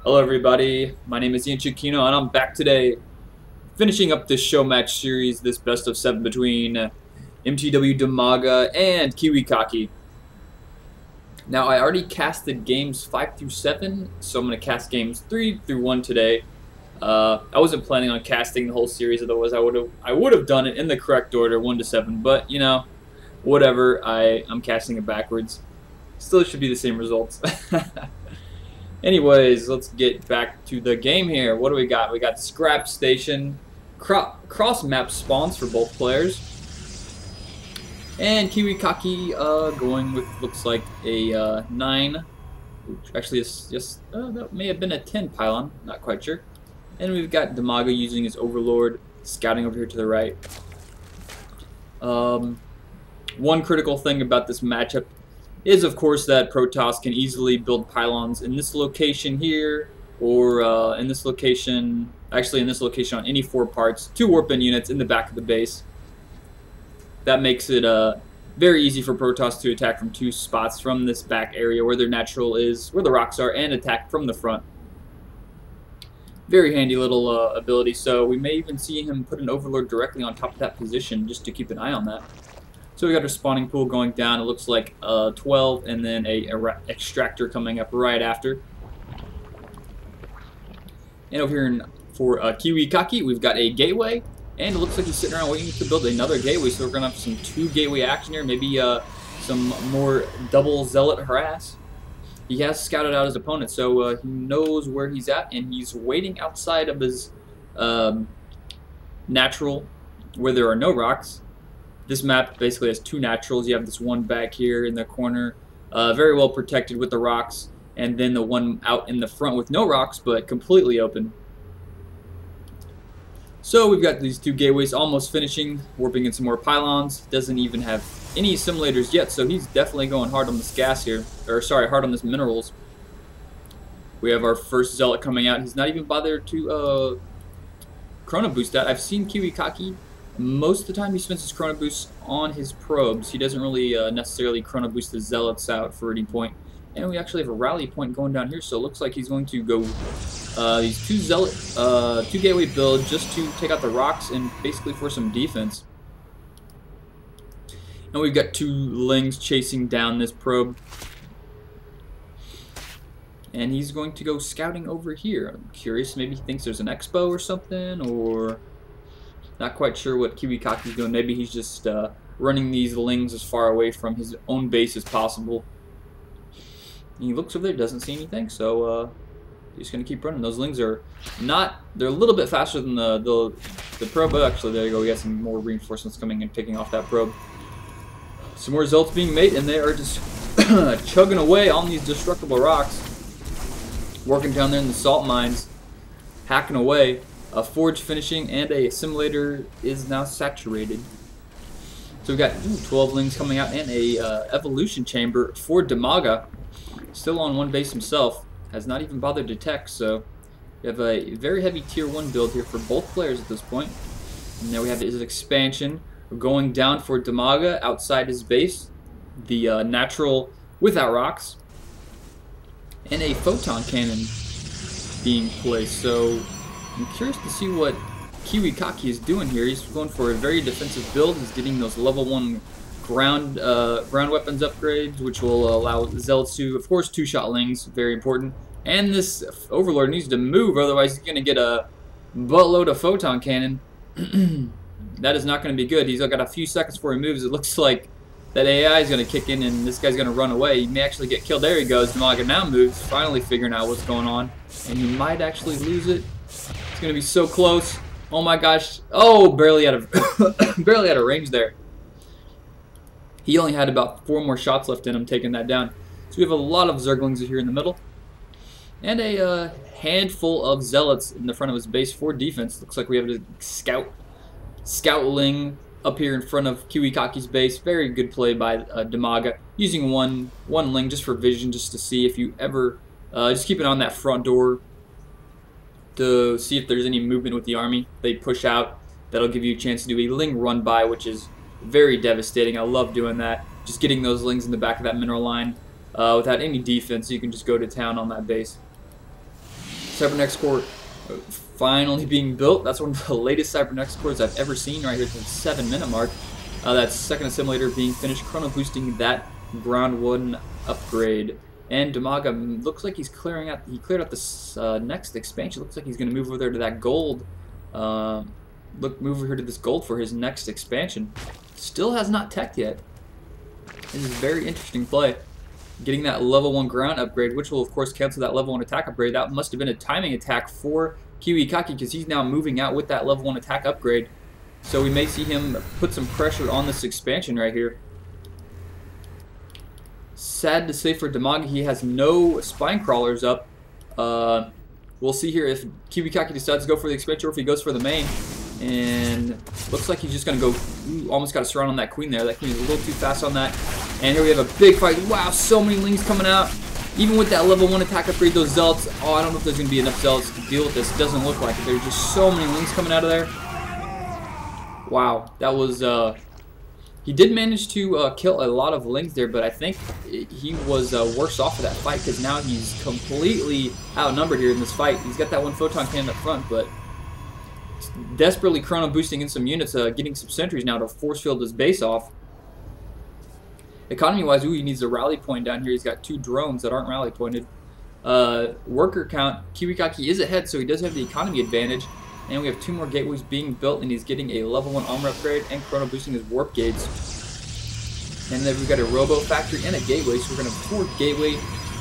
Hello everybody, my name is Eonshikeno and I'm back today finishing up this show match series, this best of 7 between mTwDIMAGA and KiwiKaKi. Now I already casted games 5 through 7, so I'm going to cast games 3 through 1 today. I wasn't planning on casting the whole series, otherwise I would have done it in the correct order, 1 to 7, but you know, whatever, I'm casting it backwards. Still should be the same results. Anyways, let's get back to the game here. What do we got? We got Scrap Station, cross map spawns for both players, and KiwiKaKi going with looks like a 9. Actually, that may have been a 10 pylon. Not quite sure. And we've got Dimaga using his Overlord, scouting over here to the right. One critical thing about this matchup is, of course, that Protoss can easily build pylons in this location here, or in this location, actually in this location on any 4 parts, 2 warp-in units in the back of the base. That makes it very easy for Protoss to attack from 2 spots from this back area where their natural is, where the rocks are, and attack from the front. Very handy little ability, so we may even see him put an Overlord directly on top of that position just to keep an eye on that. So we got our spawning pool going down. It looks like 12, and then a extractor coming up right after. And over here for KiwiKaKi, we've got a gateway, and it looks like he's sitting around waiting to build another gateway. So we're gonna have some 2 gateway action here, maybe some more double zealot harass. He has scouted out his opponent, so he knows where he's at, and he's waiting outside of his natural, where there are no rocks. This map basically has 2 naturals. You have this one back here in the corner, very well protected with the rocks, and then the one out in the front with no rocks, but completely open. So we've got these 2 gateways almost finishing, warping in some more pylons. Doesn't even have any simulators yet, so he's definitely going hard on this gas here, or sorry, hard on this minerals. We have our first zealot coming out. He's not even bothered to chrono boost that. I've seen KiwiKaKi. Most of the time he spends his chrono boost on his probes. He doesn't really necessarily chrono boost the zealots out for any point. And we actually have a rally point going down here, so it looks like he's going to go these 2 gateway build just to take out the rocks and basically for some defense. And we've got 2 lings chasing down this probe. And he's going to go scouting over here. I'm curious, maybe he thinks there's an expo or something, or not quite sure what KiwiKaKi's doing. Maybe he's just running these lings as far away from his own base as possible. And he looks over there, doesn't see anything, so he's just going to keep running. Those lings are they're a little bit faster than the probe. But actually, there you go, we got some more reinforcements coming and taking off that probe. Some more zealots being made, and they are just chugging away on these destructible rocks. Working down there in the salt mines, hacking away. A forge finishing, and a simulator is now saturated. So we've got 12 lings coming out, and a evolution chamber for Dimaga. Still on 1 base himself. Has not even bothered to tech, so we have a very heavy tier 1 build here for both players at this point. And now we have his expansion. We're going down for Dimaga outside his base. The natural without rocks. And a photon cannon being placed. So I'm curious to see what KiwiKaKi is doing here. He's going for a very defensive build. He's getting those level 1 ground weapons upgrades, which will allow zealots to, of course, 2-shot lings, very important. And this Overlord needs to move, otherwise he's going to get a buttload of photon cannon. That is not going to be good. He's got a few seconds before he moves. It looks like that AI is going to kick in, and this guy's going to run away. He may actually get killed. There he goes. Dimaga now moves, finally figuring out what's going on, and he might actually lose it. It's going to be so close. Oh my gosh. Oh, barely out of barely out of range there. He only had about 4 more shots left in him, taking that down. So we have a lot of Zerglings here in the middle. And a handful of Zealots in the front of his base for defense. Looks like we have a Scoutling up here in front of KiwiKaKi's base. Very good play by Dimaga. Using one Ling just for vision, just to see if you ever... just keep it on that front door to see if there's any movement with the army. They push out. That'll give you a chance to do a Ling run by, which is very devastating. I love doing that. Just getting those Lings in the back of that mineral line without any defense. You can just go to town on that base. Cybernetics core finally being built. That's one of the latest Cybernetics cores I've ever seen right here at the 7-minute mark. That second assimilator being finished, chrono boosting that ground 1 upgrade. And mTwDIMAGA looks like he's clearing out. He cleared out this next expansion. Looks like he's going to move over there to that gold. Move over here to this gold for his next expansion. Still has not teched yet. This is a very interesting play. Getting that level 1 ground upgrade, which will of course cancel that level 1 attack upgrade. That must have been a timing attack for KiwiKaKi because he's now moving out with that level 1 attack upgrade. So we may see him put some pressure on this expansion right here. Sad to say for mTwDIMAGA, he has no spine crawlers up. We'll see here if KiwiKaKi decides to go for the expansion or if he goes for the main. And looks like he's just going to go. Ooh, almost got a surround on that queen there. That queen is a little too fast on that. And here we have a big fight. Wow, so many lings coming out. Even with that level 1 attack upgrade, those zealots. Oh, I don't know if there's going to be enough zealots to deal with this. It doesn't look like it. There's just so many lings coming out of there. Wow, that was. He did manage to kill a lot of lings there, but I think he was worse off of that fight because now he's completely outnumbered here in this fight. He's got that 1 photon cannon up front, but desperately chrono boosting in some units, getting some sentries now to force field his base off. Economy wise, ooh, he needs a rally point down here. He's got 2 drones that aren't rally pointed. Worker count, KiwiKaKi is ahead, so he does have the economy advantage. And we have 2 more gateways being built, and he's getting a level 1 armor upgrade and chrono boosting his warp gates. And then we've got a robo factory and a gateway, so we're going to 4 gateway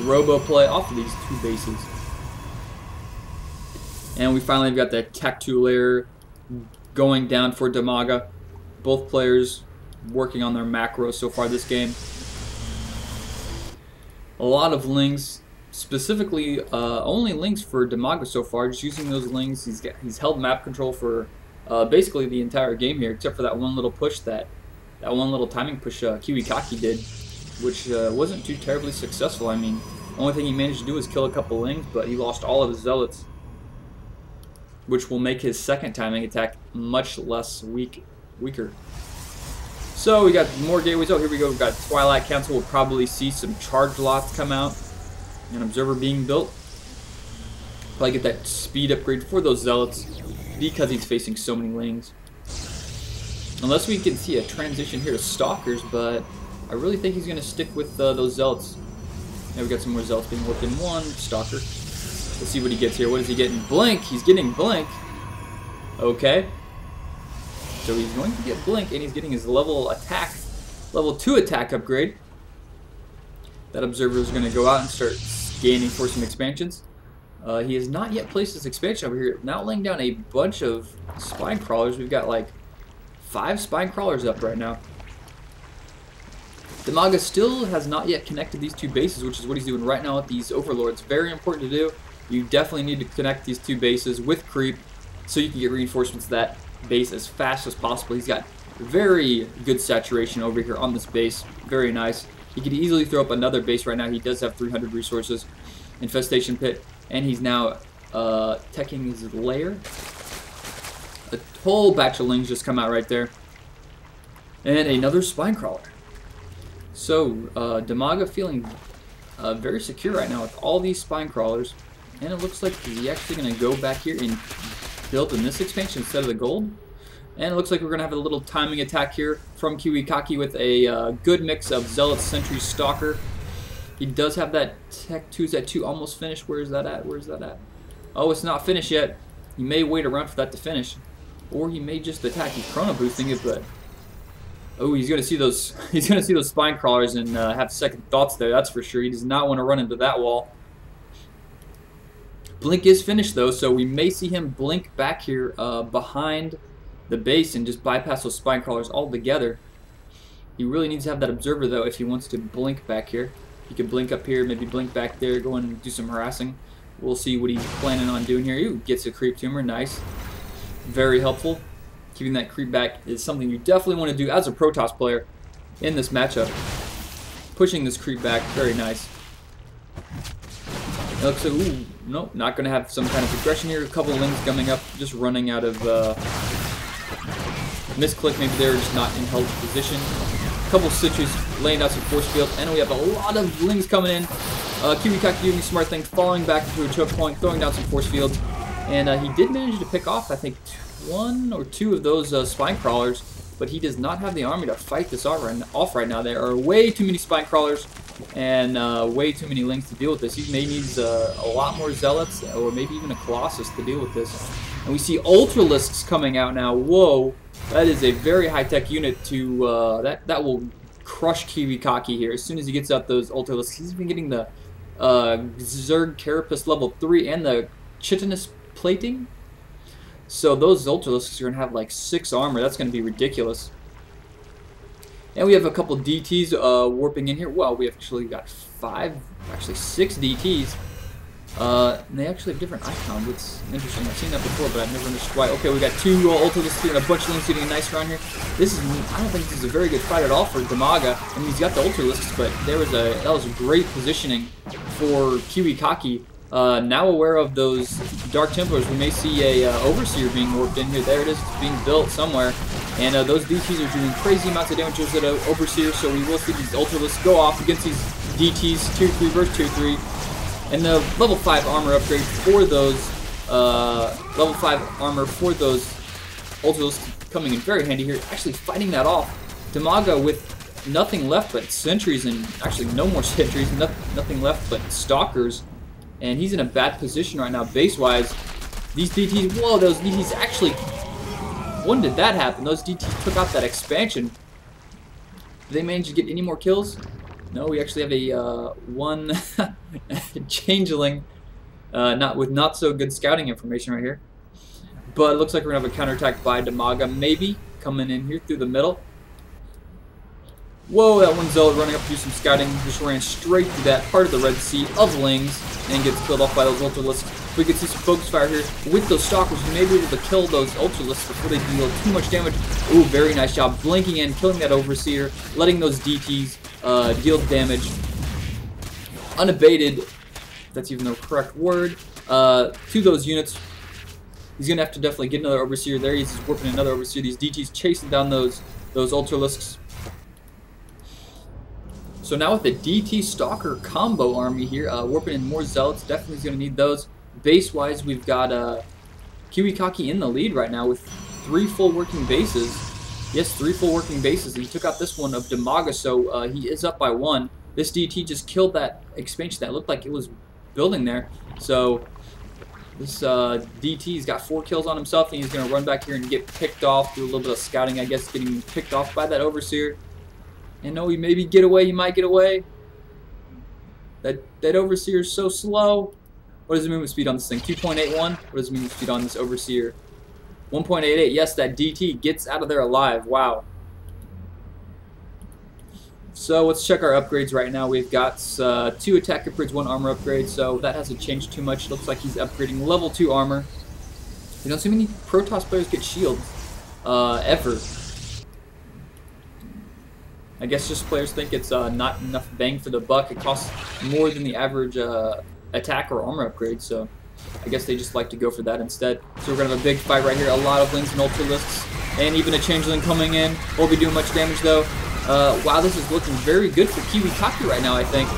robo play off of these 2 bases. And we finally got the Tech 2 layer going down for mTwDIMAGA. Both players working on their macros so far this game. A lot of lings. Specifically, only lings for mTwDIMAGA so far. Just using those lings, he's held map control for basically the entire game here, except for that one little push, that one little timing push KiwiKaKi did, which wasn't too terribly successful. I mean, only thing he managed to do was kill a couple lings, but he lost all of his zealots, which will make his second timing attack much less weaker. So we got more gateways. Oh, here we go. We've got Twilight Council. We'll probably see some charge lots come out. An observer being built. Probably get that speed upgrade for those zealots because he's facing so many lings. Unless we can see a transition here to stalkers, but I really think he's going to stick with those zealots. Now we got some more zealots being worked in. 1 stalker. Let's see what he gets here. What is he getting? Blink. He's getting blink. Okay. So he's going to get blink, and he's getting his level 2 attack upgrade. That observer is going to go out and start scanning for some expansions. He has not yet placed his expansion over here. Now laying down a bunch of spine crawlers. We've got like 5 spine crawlers up right now. mTwDIMAGA still has not yet connected these 2 bases, which is what he's doing right now with these overlords. Very important to do. You definitely need to connect these 2 bases with creep so you can get reinforcements to that base as fast as possible. He's got very good saturation over here on this base. Very nice. He could easily throw up another base right now. He does have 300 resources. Infestation pit. And he's now teching his lair. A whole batch of lings just come out right there. And another spine crawler. So, mTwDIMAGA feeling very secure right now with all these spine crawlers. And it looks like he's actually going to go back here and build in this expansion instead of the gold. And it looks like we're going to have a little timing attack here from KiwiKaKi with a good mix of Zealot, Sentry, Stalker. He does have that Tech 2. Is that 2 almost finished? Where is that at? Where is that at? Oh, it's not finished yet. He may wait around for that to finish. Or he may just attack. He's chrono boosting it, but... Oh, he's going to see those he's going to see those spine crawlers and have second thoughts there, that's for sure. He does not want to run into that wall. Blink is finished, though, so we may see him blink back here behind the base and just bypass those spine crawlers altogether. He really needs to have that observer, though, if he wants to blink back here. He could blink up here, maybe blink back there, go and do some harassing. We'll see what he's planning on doing here. Ooh, gets a creep tumor, nice. Very helpful. Keeping that creep back is something you definitely want to do as a Protoss player in this matchup. Pushing this creep back, very nice. It looks like, ooh, nope, not going to have some kind of aggression here. A couple of lings coming up, just running out of misclick. Maybe they're just not in held position. couple sentries laying down some force field, and we have a lot of lings coming in. KiwiKaKi doing a smart thing, falling back into a choke point, throwing down some force fields, and he did manage to pick off, I think, 1 or 2 of those spine crawlers, but he does not have the army to fight this off right now. There are way too many spine crawlers and way too many lings to deal with this. He may needs a lot more zealots or maybe even a colossus to deal with this. And we see ultralisks coming out now. Whoa, that is a very high-tech unit to that will crush KiwiKaKi here as soon as he gets out those ultralisks. He's been getting the Zerg Carapace level 3 and the chitinous plating. So those ultralisks are going to have like 6 armor. That's going to be ridiculous. And we have a couple DTs warping in here. Well, we actually got 6 DTs. And they actually have different icons. It's interesting. I've seen that before, but I've never understood why. Okay, we got 2 ultralisks here and a bunch of lings getting a nice round here. I don't think this is a very good fight at all for DIMAGA. I mean, he's got the ultralisks, but that was a great positioning for KiwiKaKi. Now aware of those Dark Templars, we may see a Overseer being warped in here. There it is, it's being built somewhere. And those DTs are doing crazy amounts of damage to the Overseer, so we will see these ultralisks go off against these DTs, Tier 3 versus Tier 3. And the level 5 armor upgrade for those, ultralisks coming in very handy here. Actually fighting that off. DIMAGA with nothing left but sentries, and actually no more sentries, nothing left but stalkers. And he's in a bad position right now base-wise. These DTs, whoa, those DTs actually, when did that happen? Those DTs took out that expansion. Did they manage to get any more kills? No, we actually have a one changeling with not so good scouting information right here. But it looks like we're going to have a counterattack by DIMAGA, maybe, coming in here through the middle. Whoa, that one zealot running up to do some scouting just ran straight through that part of the Red Sea of lings and gets killed off by those ultralisks. We can see some focus fire here with those stalkers. We may be able to kill those ultralisks before they deal too much damage. Ooh, very nice job blinking in, killing that Overseer, letting those DTs deal damage unabated, if that's even the correct word, to those units. He's going to have to definitely get another Overseer. There he is, he's warping another Overseer. These DTs chasing down those ultralisks. So now with the DT Stalker combo army here, warping in more zealots, definitely is going to need those. Base-wise, we've got KiwiKaKi in the lead right now with 3 full working bases. Yes, 3 full working bases. He took out this one of DIMAGA, so he is up by 1. This DT just killed that expansion that looked like it was building there. So this DT's got 4 kills on himself, and he's going to run back here and get picked off, do a little bit of scouting, I guess, getting picked off by that Overseer. And no, he maybe get away. He might get away. That Overseer is so slow. What is the movement speed on this thing? 2.81. What is the movement speed on this Overseer? 1.88. Yes, that DT gets out of there alive. Wow. So let's check our upgrades right now. We've got 2 attack upgrades, 1 armor upgrade. So that hasn't changed too much. Looks like he's upgrading level 2 armor. We don't see many Protoss players get shields ever. I guess just players think it's not enough bang for the buck. It costs more than the average attack or armor upgrade, so I guess they just like to go for that instead. So we're going to have a big fight right here. A lot of lings and ultralisks, and even a changeling coming in. Won't be doing much damage though. Wow, this is looking very good for KiwiKaKi right now, I think.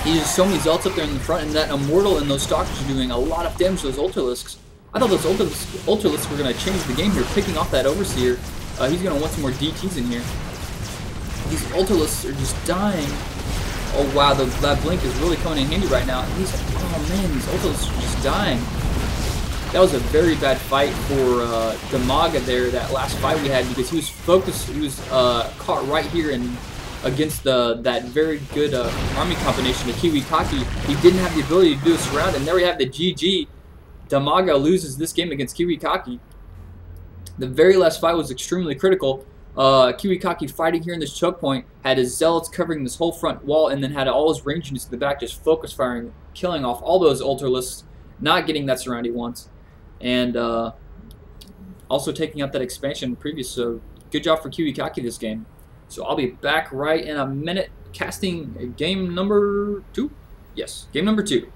He has so many zealots up there in the front, and that immortal and those stalkers are doing a lot of damage to those ultralisks. I thought those ultralisks were going to change the game here, picking off that Overseer. He's going to want some more DTs in here. These ultralisks are just dying. Oh wow, that blink is really coming in handy right now. And oh man, these ultralisks are just dying. That was a very bad fight for DIMAGA there, that last fight we had, because he was focused, he was caught right here and against that very good army combination of KiwiKaKi. He didn't have the ability to do a surround, and there we have the GG. DIMAGA loses this game against KiwiKaKi. The very last fight was extremely critical. KiwiKaKi fighting here in this choke point, had his zealots covering this whole front wall, and then had all his range units in the back just focus firing, killing off all those ultralisks, not getting that surround he wants, and also taking out that expansion previous. So good job for KiwiKaKi this game. So I'll be back right in a minute, casting game number 2. Yes, game number 2.